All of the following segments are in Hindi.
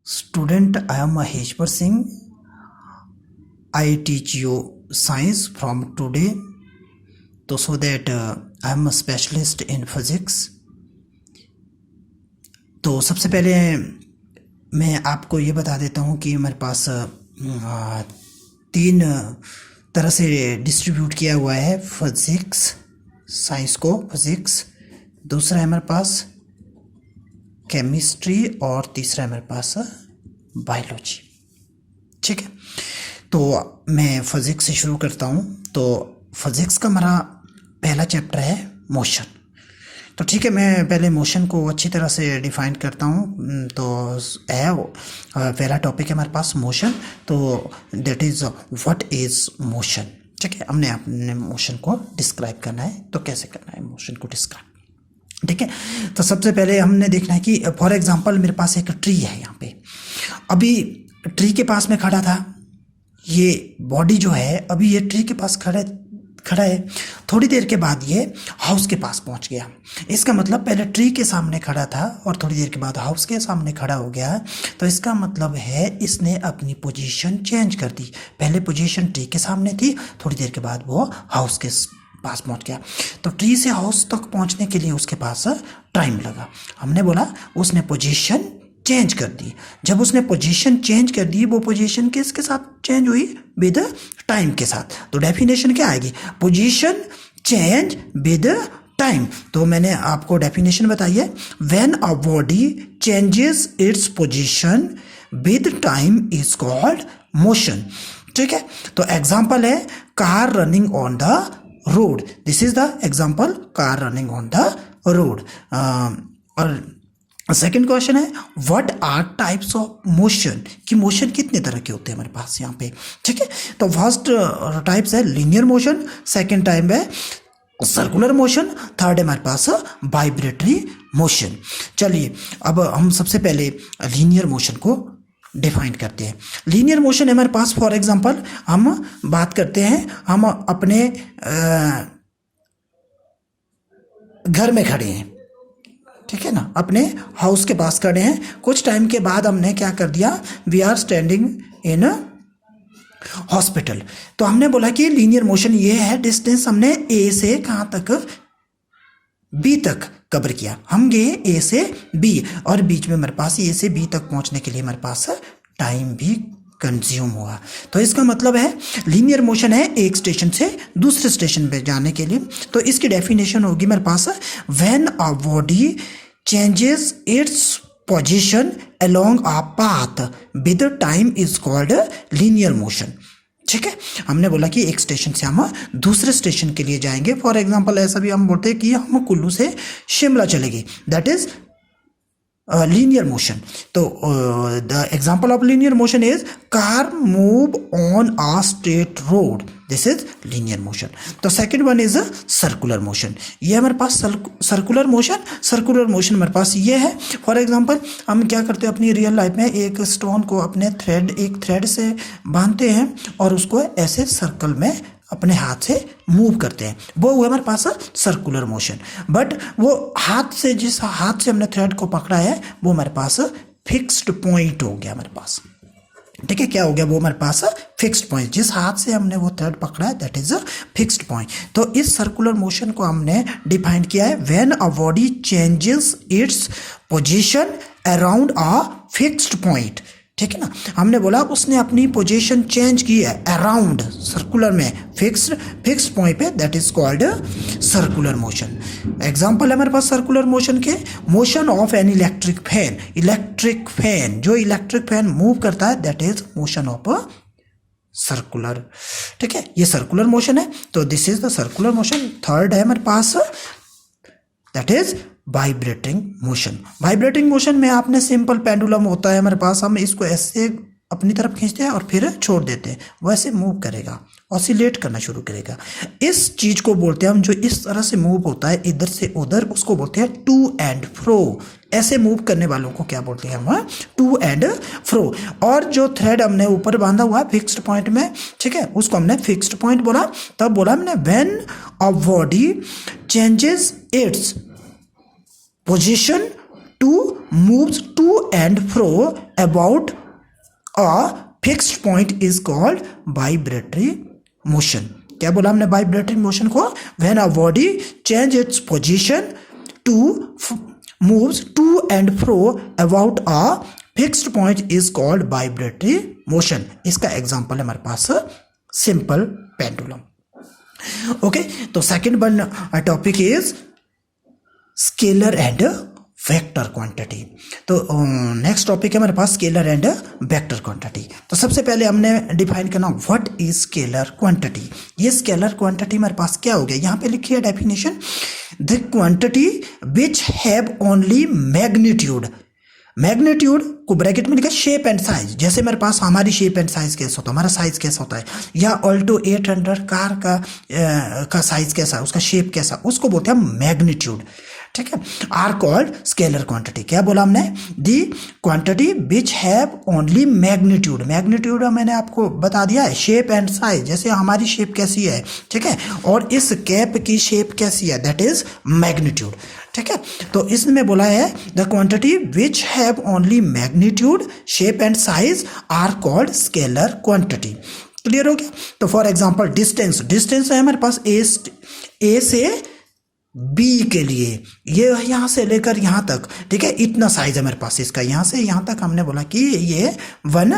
Student, I am Maheshwar Singh. I teach you science from today. So that I am a specialist in physics. तो सबसे पहले मैं आपको ये बता देता हूँ कि मेरे पास तीन तरह से डिस्ट्रीब्यूट किया हुआ है फिज़िक्स साइंस को। फिज़िक्स दूसरा है मेरे पास केमिस्ट्री और तीसरा है मेरे पास बायोलॉजी। ठीक है, तो मैं फिज़िक्स से शुरू करता हूँ। तो फिज़िक्स का मेरा पहला चैप्टर है मोशन। तो ठीक है, मैं पहले मोशन को अच्छी तरह से डिफाइन करता हूँ। तो है पहला टॉपिक है हमारे पास मोशन। तो that is what is motion. ठीक है, हमने अपने मोशन को डिस्क्राइब करना है। तो कैसे करना है मोशन को डिस्क्राइब? ठीक है, तो सबसे पहले हमने देखना है कि फॉर एग्जांपल मेरे पास एक ट्री है। यहाँ पे अभी ट्री के पास में खड़ा था, ये बॉडी जो है अभी ये ट्री के पास खड़ा है। थोड़ी देर के बाद ये हाउस के पास पहुंच गया। इसका मतलब पहले ट्री के सामने खड़ा था और थोड़ी देर के बाद हाउस के सामने खड़ा हो गया। तो इसका मतलब है इसने अपनी पोजीशन चेंज कर दी। पहले पोजीशन ट्री के सामने थी, थोड़ी देर के बाद वो हाउस के पास पहुंच गया। तो ट्री से हाउस तक पहुंचने के लिए उसके पास टाइम लगा। हमने बोला उसने पोजीशन चेंज कर दी। जब उसने पोजीशन चेंज कर दी, वो पोजीशन किसके साथ चेंज हुई? विद टाइम के साथ। तो डेफिनेशन क्या आएगी? Position change with time. तो मैंने आपको डेफिनेशन बताई है, when a body changes its position with time is called motion. ठीक है, तो एग्जांपल है car running on the road. This is the example, car running on the road. और सेकेंड क्वेश्चन है what are types of motion, कि मोशन कितने तरह के होते हैं हमारे पास यहाँ पे। ठीक है, तो फर्स्ट टाइप्स है लीनियर मोशन, सेकेंड टाइप है सर्कुलर मोशन, थर्ड है हमारे पास वाइब्रेटरी मोशन। चलिए अब हम सबसे पहले लीनियर मोशन को डिफाइन करते हैं। लीनियर मोशन है हमारे पास, फॉर एग्जांपल हम बात करते हैं, हम अपने घर में खड़े हैं। ठीक है ना, अपने हाउस के पास खड़े हैं। कुछ टाइम के बाद हमने क्या कर दिया, we are standing in hospital. तो हमने बोला कि लीनियर मोशन ये है, डिस्टेंस हमने ए से कहाँ तक, बी तक कवर किया। हम गए ए से बी और बीच में हमारे पास ए से बी तक पहुंचने के लिए हमारे पास टाइम भी कंज्यूम हुआ। तो इसका मतलब है लीनियर मोशन है एक स्टेशन से दूसरे स्टेशन पे जाने के लिए। तो इसकी डेफिनेशन होगी मेरे पास, when a body changes its position along a path with time is called linear motion. ठीक है, हमने बोला कि एक स्टेशन से हम दूसरे स्टेशन के लिए जाएंगे। फॉर एग्जांपल ऐसा भी हम बोलते हैं कि हम कुल्लू से शिमला चलेंगे, that is linear motion. So the example of linear motion is car move on a straight road. This is linear motion. तो second one is a circular motion. ये हमारे पास circular motion हमारे पास ये है। फॉर एग्जांपल हम क्या करते हैं अपनी रियल लाइफ में, एक स्टोन को अपने एक थ्रेड से बांधते हैं और उसको ऐसे सर्कल में अपने हाथ से मूव करते हैं, वो हुआ हमारे पास सर्कुलर मोशन। बट वो हाथ से, जिस हाथ से हमने थ्रेड को पकड़ा है वो हमारे पास फिक्स्ड पॉइंट हो गया हमारे पास। ठीक है, क्या हो गया? वो हमारे पास फिक्स्ड पॉइंट, जिस हाथ से हमने वो थ्रेड पकड़ा है that is a fixed point. तो इस सर्कुलर मोशन को हमने डिफाइन किया है, when a body changes its position around a fixed point. ठीक है ना, हमने बोला उसने अपनी पोजीशन चेंज की है अराउंड सर्कुलर में फिक्स्ड पॉइंट पे, that is called circular motion. Example है हमारे पास सर्कुलर मोशन के, motion of an electric fan, जो इलेक्ट्रिक फैन मूव करता है that is motion of circular. ठीक है, ये सर्कुलर मोशन है। तो this is the circular motion. Third है हमारे पास that is vibrating motion. Vibrating motion में आपने सिंपल पेंडुलम होता है हमारे पास, हम इसको ऐसे अपनी तरफ खींचते हैं और फिर छोड़ देते हैं, वैसे मूव करेगा, ऑसिलेट करना शुरू करेगा। इस चीज को बोलते हैं हम, जो इस तरह से मूव होता है इधर से उधर, उसको बोलते हैं टू एंड फ्रो। ऐसे मूव करने वालों को क्या बोलते हैं हम? To and fro. और जो थ्रेड हमने ऊपर बांधा हुआ है फिक्स्ड पॉइंट में, ठीक है, उसको हमने फिक्स्ड पॉइंट बोला। तब बोला हमने when a body changes its position to moves to and fro about a fixed point is called vibratory motion. क्या बोला हमने वाइब्रेटरी मोशन को? When a body change its position to moves to and fro about a fixed point is called vibratory motion. इसका एग्जांपल है हमारे पास सिंपल पेंडुलम। ओके, तो second one topic is scalar and vector quantity. तो नेक्स्ट टॉपिक है हमारे पास स्केलर एंड वेक्टर क्वांटिटी। तो सबसे पहले हमने डिफाइन करना व्हाट इज स्केलर क्वांटिटी। ये स्केलर क्वांटिटी हमारे पास क्या हो गया? यहाँ पे लिखी है definition, the quantity which have only magnitude. Magnitude को ब्रैकेट में लिखा शेप एंड साइज। जैसे मेरे पास हमारी शेप एंड साइज कैसा होता है, हमारा साइज कैसा होता है, या ऑल्टो 800 कार का साइज कैसा, उसका शेप कैसा, उसको बोलते हैं मैग्नीट्यूड। ठीक है, आर कॉल्ड स्केलर क्वांटिटी। क्या बोला हमने? दी quantity which have only magnitude. Magnitude मैंने आपको बता दिया है, शेप एंड साइज। जैसे हमारी शेप कैसी है, ठीक है, और इस कैप की शेप कैसी है, दैट इज मैग्नीट्यूड। ठीक है, तो इसमें बोला है the quantity which have only magnitude, shape and size are called scalar quantity. Clear हो गया? तो फॉर एग्जांपल डिस्टेंस, डिस्टेंस है हमारे पास ए से बी के लिए, ये यहाँ से लेकर यहाँ तक, ठीक है, इतना साइज है मेरे पास इसका। यहाँ से यहाँ तक हमने बोला कि ये 1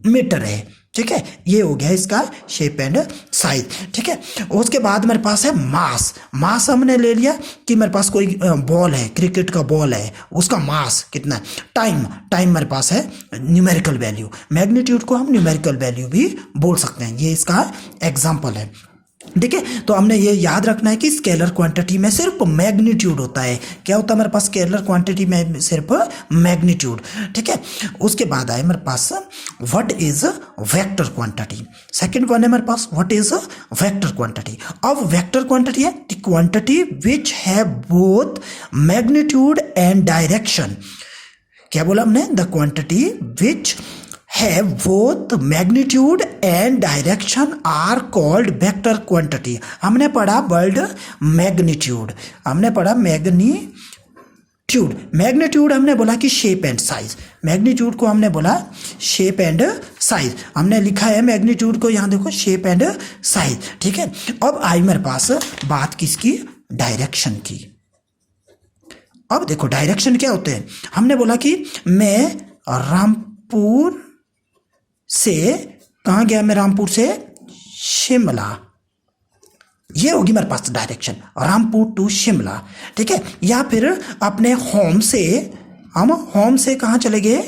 मीटर है। ठीक है, ये हो गया इसका शेप एंड साइज। ठीक है, उसके बाद मेरे पास है मास। मास हमने ले लिया कि मेरे पास कोई बॉल है, क्रिकेट का बॉल है, उसका मास कितना है। टाइम मेरे पास है न्यूमेरिकल वैल्यू। मैग्नीट्यूड को हम न्यूमेरिकल वैल्यू भी बोल सकते हैं। ये इसका एग्जाम्पल है। ठीक है, तो हमने ये याद रखना है कि स्केलर क्वांटिटी में सिर्फ मैग्नीट्यूड होता है। क्या होता है मेरे पास? स्केलर क्वांटिटी में सिर्फ मैग्नीट्यूड। ठीक है, उसके बाद आए मेरे पास what is vector quantity. Second one है मेरे पास व्हाट इज वेक्टर क्वांटिटी। अब वेक्टर क्वांटिटी है the quantity which have both magnitude and direction. क्या बोला हमने? The quantity which have both magnitude and direction are called vector quantity। हमने पढ़ा वर्ड मैग्नीट्यूड, हमने पढ़ा मैग्नीट्यूड। मैग्नीट्यूड हमने बोला कि शेप एंड साइज, मैग्नीट्यूड को हमने बोला शेप एंड साइज। हमने लिखा है मैग्नीट्यूड को, यहाँ देखो शेप एंड साइज। ठीक है, अब आई मेरे पास बात किसकी? डायरेक्शन की। अब देखो डायरेक्शन क्या होते हैं। हमने बोला कि मैं रामपुर से कहाँ गया? मैं रामपुर से शिमला। ये होगी मेरे पास डायरेक्शन, रामपुर टू शिमला। ठीक है, या फिर अपने होम से, हम होम से कहाँ चले गए?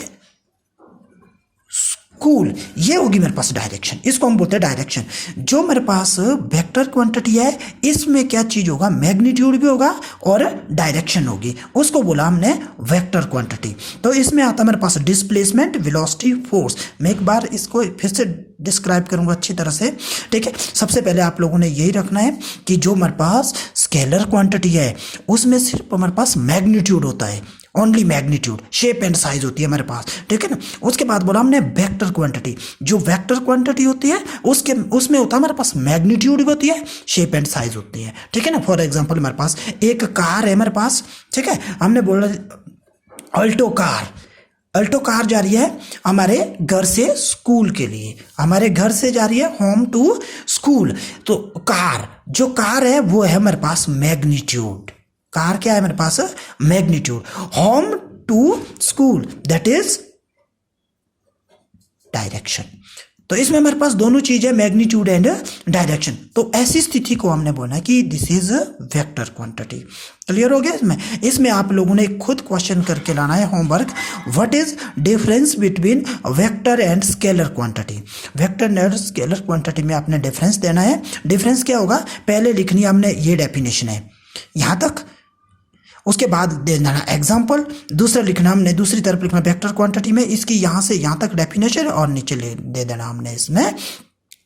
स्कूल। ये होगी मेरे पास डायरेक्शन, इसको हम बोलते हैं डायरेक्शन। जो मेरे पास वेक्टर क्वांटिटी है, इसमें क्या चीज होगा? मैग्नीट्यूड भी होगा और डायरेक्शन होगी, उसको बोला हमने वेक्टर क्वांटिटी। तो इसमें आता है मेरे पास डिस्प्लेसमेंट, वेलोसिटी, फोर्स। मैं एक बार इसको फिर से डिस्क्राइब करूंगा अच्छी तरह से। ठीक है, सबसे पहले आप लोगों ने यही रखना है कि जो मेरे पास स्केलर क्वांटिटी है उसमें सिर्फ हमारे पास मैग्नीट्यूड होता है, only magnitude, shape and size होती है हमारे पास। ठीक है ना, उसके बाद बोला हमने वेक्टर क्वांटिटी। जो वेक्टर क्वांटिटी होती है उसमें होता है हमारे पास मैग्नीट्यूड भी होती है, शेप एंड साइज होती है। ठीक है ना, फॉर एग्जांपल हमारे पास एक कार है हमारे पास। ठीक है, हमने बोला अल्टो कार। अल्टो कार जा रही है हमारे घर से स्कूल के लिए, हमारे घर से जा रही है होम टू स्कूल। तो कार, जो कार है वो है हमारे पास मैग्नीट्यूड। कार क्या है मेरे पास? Magnitude. Home to school that is direction. तो इसमें हमारे पास दोनों चीजें मैग्नीट्यूड एंड डायरेक्शन। तो ऐसी स्थिति को हमने बोला कि this is vector quantity. Clear हो गया? इसमें आप लोगों ने खुद क्वेश्चन करके लाना है homework. What is difference between vector and scalar quantity. Vector and scalar quantity में आपने डिफरेंस देना है। डिफरेंस क्या होगा? पहले लिखनी है हमने ये डेफिनेशन है यहां तक, उसके बाद देना एग्जाम्पल, दूसरा लिखना हमने दूसरी तरफ लिखना वेक्टर क्वांटिटी में इसकी यहां से यहां तक डेफिनेशन, और नीचे दे देना हमने इसमें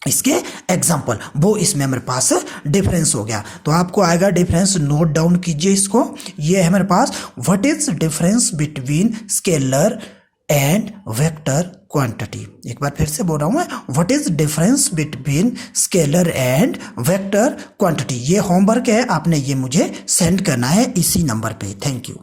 इसके एग्जाम्पल। वो इसमें हमारे पास डिफरेंस हो गया। तो आपको आएगा डिफरेंस, नोट डाउन कीजिए इसको। ये है हमारे पास what is difference between scalar and vector quantity. एक बार फिर से बोल रहा हूं मैं, what is difference between scalar and vector quantity. ये होमवर्क है, आपने ये मुझे सेंड करना है इसी नंबर पे। Thank you.